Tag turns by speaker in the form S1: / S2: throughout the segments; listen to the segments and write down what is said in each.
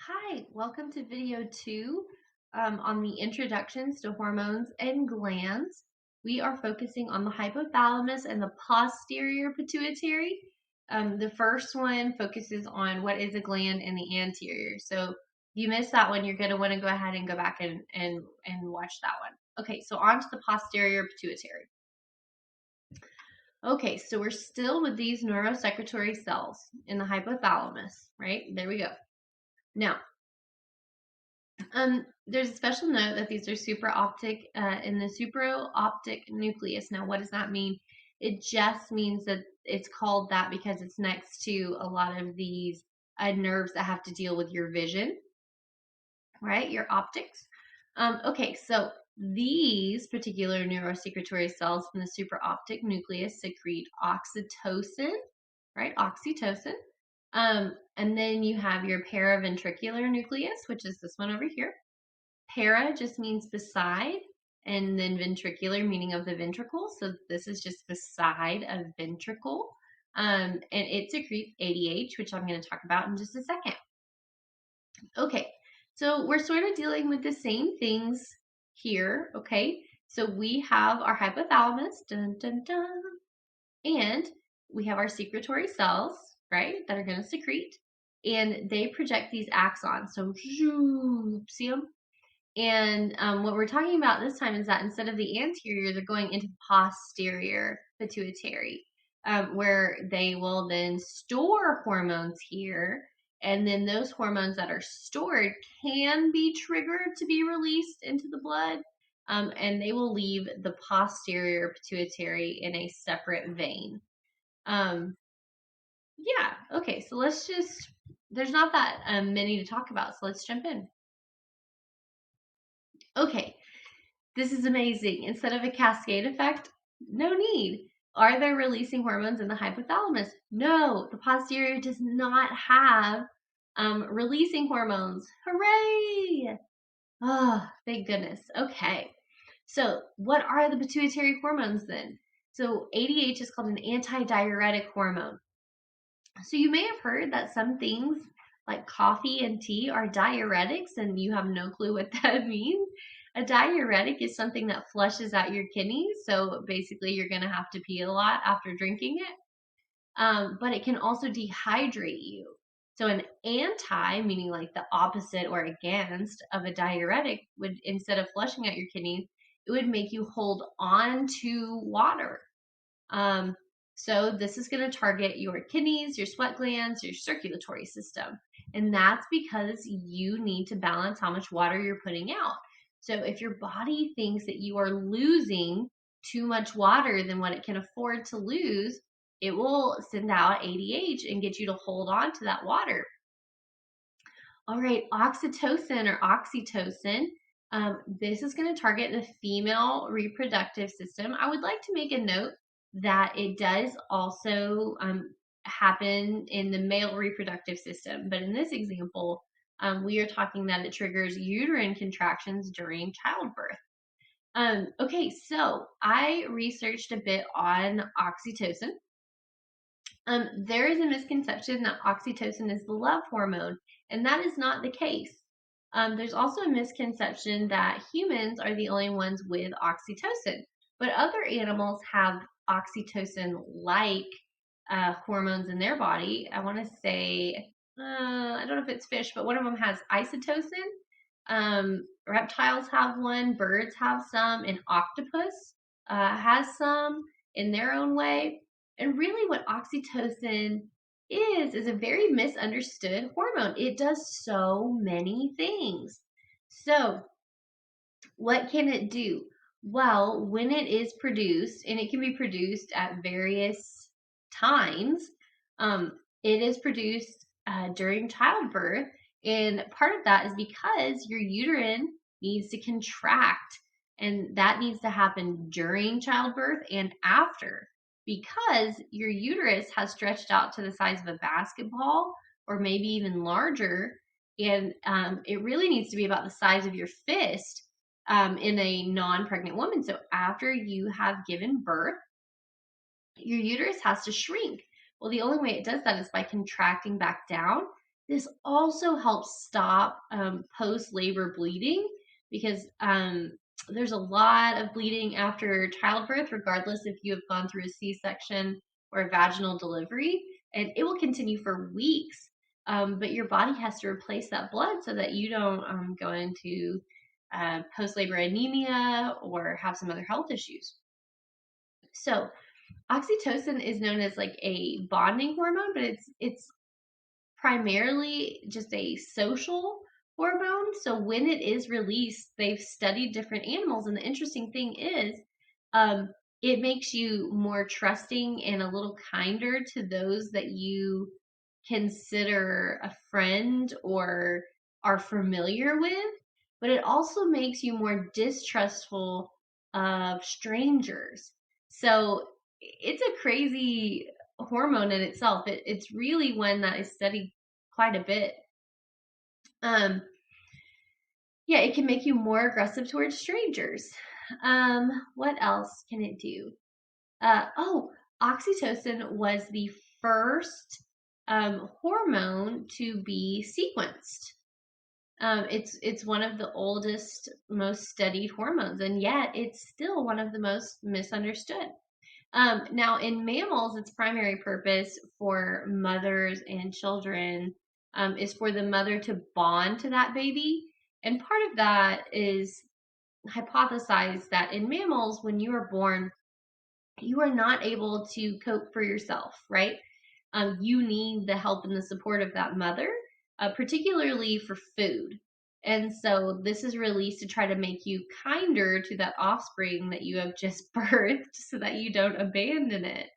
S1: Hi, welcome to video 2 on the introductions to hormones and glands. We are focusing on the hypothalamus and the posterior pituitary. The first one focuses on what is a gland in the anterior. So if you missed that one, you're going to want to go ahead and go back and watch that one. Okay, so on to the posterior pituitary. Okay, so we're still with these neurosecretory cells in the hypothalamus, right? There we go. Now, there's a special note that these are supraoptic in the supraoptic nucleus. Now, what does that mean? It just means that it's called that because it's next to a lot of these nerves that have to deal with your vision, right? Your optics. Okay, so these particular neurosecretory cells in the supraoptic nucleus secrete oxytocin, right? Oxytocin. And then you have your paraventricular nucleus, which is this one over here. Para just means beside, and then ventricular, meaning of the ventricle. So this is just beside a ventricle. And it secretes ADH, which I'm going to talk about in just a second. Okay, so we're sort of dealing with the same things here. Okay, so we have our hypothalamus, dun, dun, dun, and we have our secretory cells, right, that are going to secrete, and they project these axons. So, see them? And what we're talking about this time is that instead of the anterior, they're going into the posterior pituitary, where they will then store hormones here. And then those hormones that are stored can be triggered to be released into the blood. And they will leave the posterior pituitary in a separate vein. Yeah, okay, so there's not that many to talk about, so let's jump in. Okay, this is amazing. Instead of a cascade effect, no need. Are they releasing hormones in the hypothalamus? No, the posterior does not have releasing hormones. Hooray! Oh, thank goodness. Okay, so what are the pituitary hormones then? So ADH is called an antidiuretic hormone. So you may have heard that some things like coffee and tea are diuretics, and you have no clue what that means. A diuretic is something that flushes out your kidneys, so basically you're going to have to pee a lot after drinking it. But it can also dehydrate you. So an anti, meaning like the opposite or against of a diuretic, would, instead of flushing out your kidneys, it would make you hold on to water. So this is going to target your kidneys, your sweat glands, your circulatory system. And that's because you need to balance how much water you're putting out. So if your body thinks that you are losing too much water than what it can afford to lose, it will send out ADH and get you to hold on to that water. All right, oxytocin or oxytocin. This is going to target the female reproductive system. I would like to make a note that it does also happen in the male reproductive system. But in this example, we are talking that it triggers uterine contractions during childbirth. Okay, so I researched a bit on oxytocin. There is a misconception that oxytocin is the love hormone, and that is not the case. There's also a misconception that humans are the only ones with oxytocin, but other animals have oxytocin-like hormones in their body. I want to say, I don't know if it's fish, but one of them has isotocin. Reptiles have one, birds have some, and octopus has some in their own way. And really, what oxytocin is a very misunderstood hormone. It does so many things. So, what can it do? Well, when it is produced, and it can be produced at various times, it is produced during childbirth. And part of that is because your uterine needs to contract, and that needs to happen during childbirth and after because your uterus has stretched out to the size of a basketball or maybe even larger. And it really needs to be about the size of your fist in a non-pregnant woman. So after you have given birth, your uterus has to shrink. Well, the only way it does that is by contracting back down. This also helps stop post-labor bleeding because there's a lot of bleeding after childbirth, regardless if you have gone through a C-section or a vaginal delivery, and it will continue for weeks. But your body has to replace that blood so that you don't go into post-labor anemia or have some other health issues. So oxytocin is known as like a bonding hormone, but it's primarily just a social hormone. So when it is released, they've studied different animals, and the interesting thing is, um, it makes you more trusting and a little kinder to those that you consider a friend or are familiar with. But it also makes you more distrustful of strangers. So it's a crazy hormone in itself. It's really one that is studied quite a bit. Um, yeah, it can make you more aggressive towards strangers. What else can it do? Oh, oxytocin was the first hormone to be sequenced. It's one of the oldest, most studied hormones, and yet it's still one of the most misunderstood. Now, in mammals, its primary purpose for mothers and children is for the mother to bond to that baby. And part of that is hypothesized that in mammals, when you are born, you are not able to cope for yourself, right? You need the help and the support of that mother, particularly for food. And so this is released to try to make you kinder to that offspring that you have just birthed so that you don't abandon it.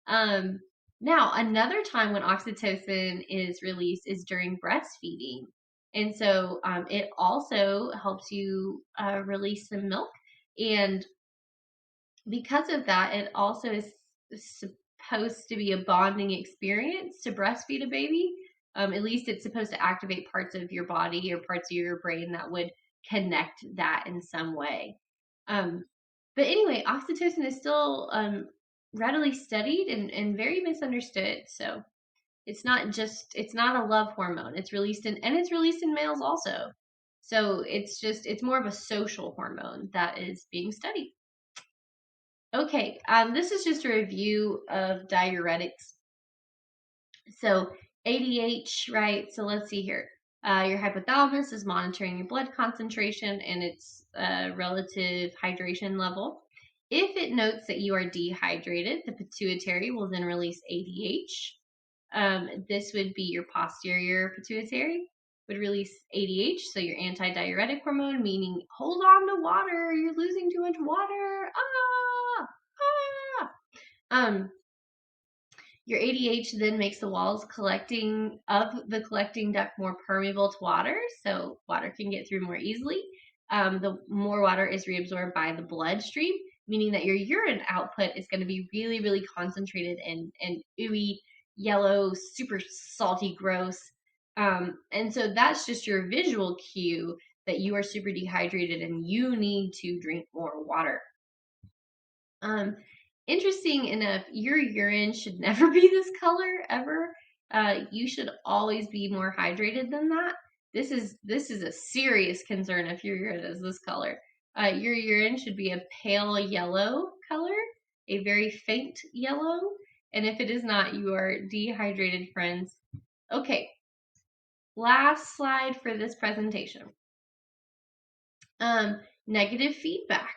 S1: Um, Now, another time when oxytocin is released is during breastfeeding. And so it also helps you release some milk. And because of that, it also is supposed to be a bonding experience to breastfeed a baby. At least it's supposed to activate parts of your body or parts of your brain that would connect that in some way. Um, but anyway, oxytocin is still readily studied and very misunderstood. So it's not a love hormone. It's released in males also. So it's more of a social hormone that is being studied. Okay, this is just a review of diuretics. So ADH, right? So let's see here. Your hypothalamus is monitoring your blood concentration and its relative hydration level. If it notes that you are dehydrated, the pituitary will then release ADH. This would be your posterior pituitary would release ADH, so your antidiuretic hormone, meaning hold on to water, you're losing too much water. Ah! Ah! Um, your ADH then makes the walls collecting of the collecting duct more permeable to water, so water can get through more easily. The more water is reabsorbed by the bloodstream, meaning that your urine output is going to be really, really concentrated and ooey, yellow, super salty, gross. And so that's just your visual cue that you are super dehydrated and you need to drink more water. Um, Interesting enough, your urine should never be this color ever. You should always be more hydrated than that. This is a serious concern if your urine is this color. Your urine should be a pale yellow color, a very faint yellow. And if it is not, you are dehydrated, friends. Okay, last slide for this presentation. Negative feedback.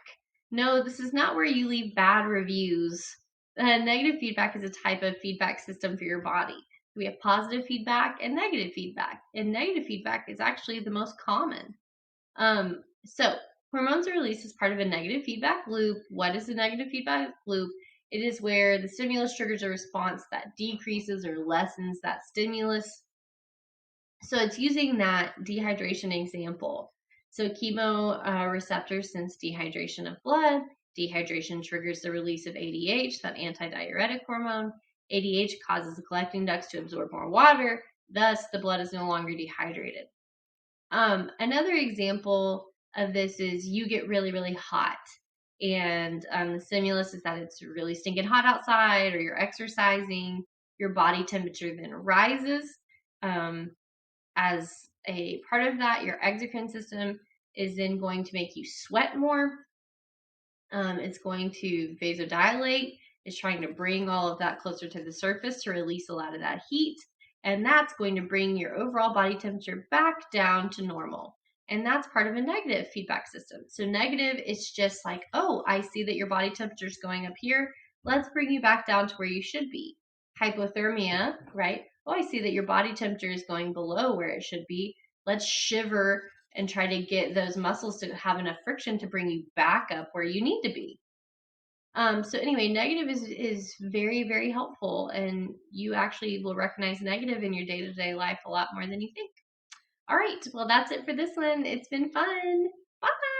S1: No, this is not where you leave bad reviews. Negative feedback is a type of feedback system for your body. We have positive feedback and negative feedback, and negative feedback is actually the most common. So hormones are released as part of a negative feedback loop. What is a negative feedback loop? It is where the stimulus triggers a response that decreases or lessens that stimulus. So it's using that dehydration example. So chemoreceptors sense dehydration of blood. Dehydration triggers the release of ADH, that antidiuretic hormone. ADH causes the collecting ducts to absorb more water. Thus, the blood is no longer dehydrated. Another example of this is you get really, really hot. And the stimulus is that it's really stinking hot outside or you're exercising. Your body temperature then rises. as a part of that, your exocrine system is then going to make you sweat more. It's going to vasodilate. It's trying to bring all of that closer to the surface to release a lot of that heat. And that's going to bring your overall body temperature back down to normal. And that's part of a negative feedback system. So, negative, it's just like, oh, I see that your body temperature is going up here. Let's bring you back down to where you should be. Hypothermia, right? Oh, I see that your body temperature is going below where it should be. Let's shiver and try to get those muscles to have enough friction to bring you back up where you need to be. So anyway, negative is very, very helpful, and you actually will recognize negative in your day-to-day life a lot more than you think. All right, well, that's it for this one. It's been fun. Bye.